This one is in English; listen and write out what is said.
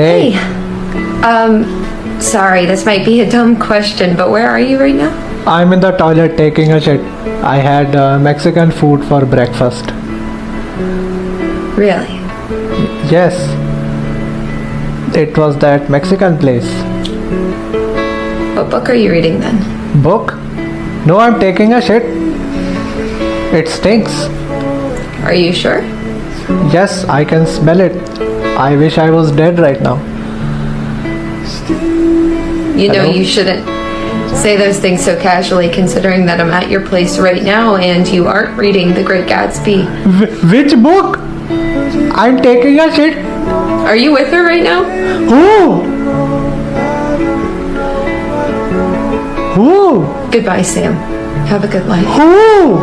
Hey, Sorry, this might be a dumb question, but where are you right now? I'm in the toilet taking a shit. I had Mexican food for breakfast. Really? Yes, it was that Mexican place. What book are you reading then? Book? No, I'm taking a shit. It stinks. Are you sure? Yes, I can smell it. I wish I was dead right now. You know Hello? you shouldn't say those things so casually, considering that I'm at your place right now and you aren't reading The Great Gatsby. Which book? I'm taking a shit. Are you with her right now? Who? Who? Goodbye, Sam. Have a good life. Who?